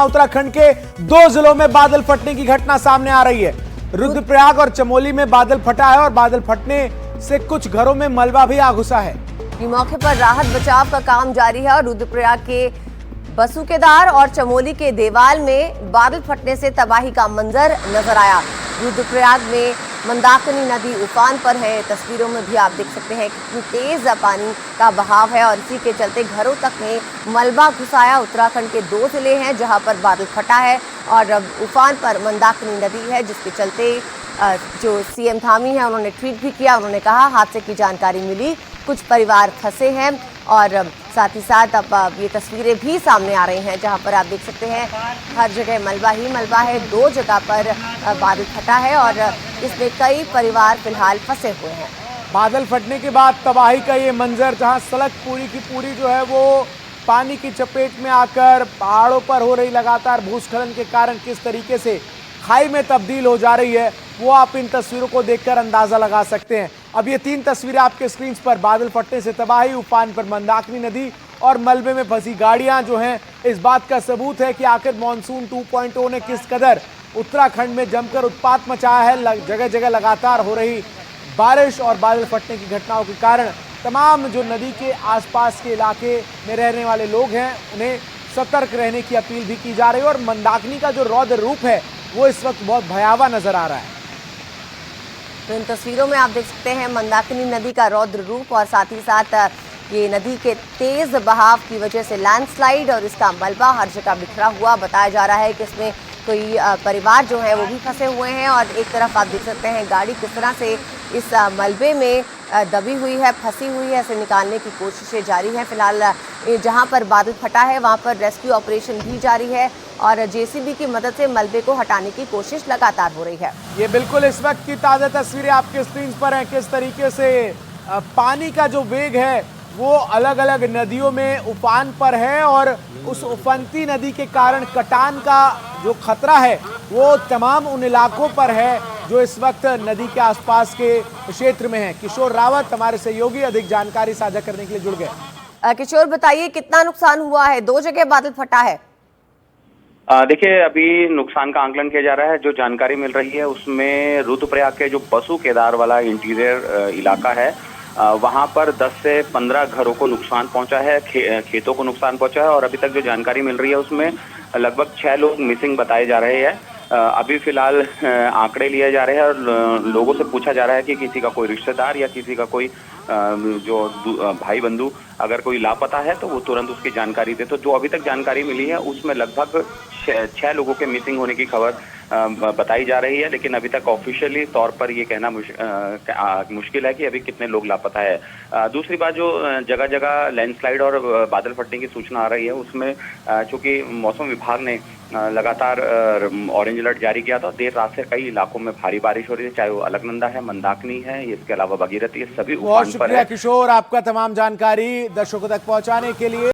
उत्तराखंड के 2 जिलों में बादल फटने की घटना सामने आ रही है। रुद्रप्रयाग और चमोली में बादल फटा है और बादल फटने से कुछ घरों में मलबा भी आ घुसा है। मौके पर राहत बचाव का काम जारी है और रुद्रप्रयाग के बसुकेदार और चमोली के देवाल में बादल फटने से तबाही का मंजर नजर आया। रुद्रप्रयाग में मंदाकिनी नदी उफान पर है। तस्वीरों में भी आप देख सकते हैं कितनी तेज पानी का बहाव है और इसी के चलते घरों तक में मलबा घुसाया। उत्तराखंड के 2 जिले हैं जहां पर बादल फटा है और उफान पर मंदाकिनी नदी है, जिसके चलते जो सीएम धामी है उन्होंने ट्वीट भी किया। उन्होंने कहा हादसे की जानकारी मिली, कुछ परिवार फंसे हैं और साथ ही साथ अब ये तस्वीरें भी सामने आ रही हैं जहां पर आप देख सकते हैं हर जगह मलबा ही मलबा है। 2 जगह पर बादल फटा है और इसमें कई परिवार फिलहाल फंसे हुए हैं। बादल फटने के बाद तबाही का ये मंजर, जहां सड़क पूरी की पूरी जो है वो पानी की चपेट में आकर पहाड़ों पर हो रही लगातार भूस्खलन के कारण किस तरीके से खाई में तब्दील हो जा रही है, वो आप इन तस्वीरों को देखकर अंदाजा लगा सकते हैं। अब ये 3 तस्वीरें आपके स्क्रीन पर बादल फटने से तबाही, उफान पर मंदाकिनी नदी और मलबे में फंसी गाड़ियां जो हैं, इस बात का सबूत है कि आखिर मॉनसून 2.0 ने किस कदर उत्तराखंड में जमकर उत्पात मचाया है। जगह जगह लगातार हो रही बारिश और बादल फटने की घटनाओं के कारण तमाम जो नदी के आसपास के इलाके में रहने वाले लोग हैं उन्हें सतर्क रहने की अपील भी की जा रही है और मंदाकिनी का जो रौद्र रूप है वो इस वक्त बहुत भयावह नजर आ रहा है। तो इन तस्वीरों में आप देख सकते हैं मंदाकिनी नदी का रौद्र रूप और साथ ही साथ ये नदी के तेज बहाव की वजह से लैंडस्लाइड और इसका मलबा हर जगह बिखरा हुआ बताया जा रहा है कि इसमें कोई परिवार जो है वो भी फंसे हुए हैं और एक तरफ आप देख सकते हैं गाड़ी किस तरह से इस मलबे में दबी हुई है, फंसी हुई है। इसे निकालने की कोशिशें जारी हैं। फिलहाल जहां पर बादल फटा है वहां पर रेस्क्यू ऑपरेशन भी जारी है और जेसीबी की मदद से मलबे को हटाने की कोशिश लगातार हो रही है। ये बिल्कुल इस वक्त की ताज़ा तस्वीरें आपके स्क्रीन पर हैं, किस तरीके से पानी का जो वेग है वो अलग अलग नदियों में उफान पर है और उस उफनती नदी के कारण कटान का जो खतरा है वो तमाम उन इलाकों पर है जो इस वक्त नदी के आसपास के क्षेत्र में है। किशोर रावत हमारे सहयोगी अधिक जानकारी साझा करने के लिए जुड़ गए। किशोर बताइए कितना नुकसान हुआ है? 2 जगह बादल फटा है। देखिए, अभी नुकसान का आंकलन किया जा रहा है। जो जानकारी मिल रही है उसमें रुद्रप्रयाग के जो बसुकेदार वाला इंटीरियर इलाका है वहां पर 10 से 15 घरों को नुकसान पहुंचा है, खेतों को नुकसान पहुंचा है और अभी तक जो जानकारी मिल रही है उसमें लगभग 6 लोग मिसिंग बताए जा रहे हैं। अभी फिलहाल आंकड़े लिए जा रहे हैं और लोगों से पूछा जा रहा है कि किसी का कोई रिश्तेदार या किसी का कोई जो भाई बंधु अगर कोई लापता है तो वो तुरंत उसकी जानकारी दे। तो जो अभी तक जानकारी मिली है उसमें लगभग 6 लोगों के मिसिंग होने की खबर बताई जा रही है, लेकिन अभी तक ऑफिशियली तौर पर ये कहना मुश्किल है कि अभी कितने लोग लापता है। दूसरी बात, जो जगह जगह लैंडस्लाइड और बादल फटने की सूचना आ रही है उसमें चूंकि मौसम विभाग ने लगातार ऑरेंज अलर्ट जारी किया था, देर रात से कई इलाकों में भारी बारिश हो रही है, चाहे वो अलकनंदा है, मंदाकिनी है, इसके अलावा भगीरथी, ये सभी बहुत शुक्रिया किशोर आपका तमाम जानकारी दर्शकों तक पहुंचाने के लिए।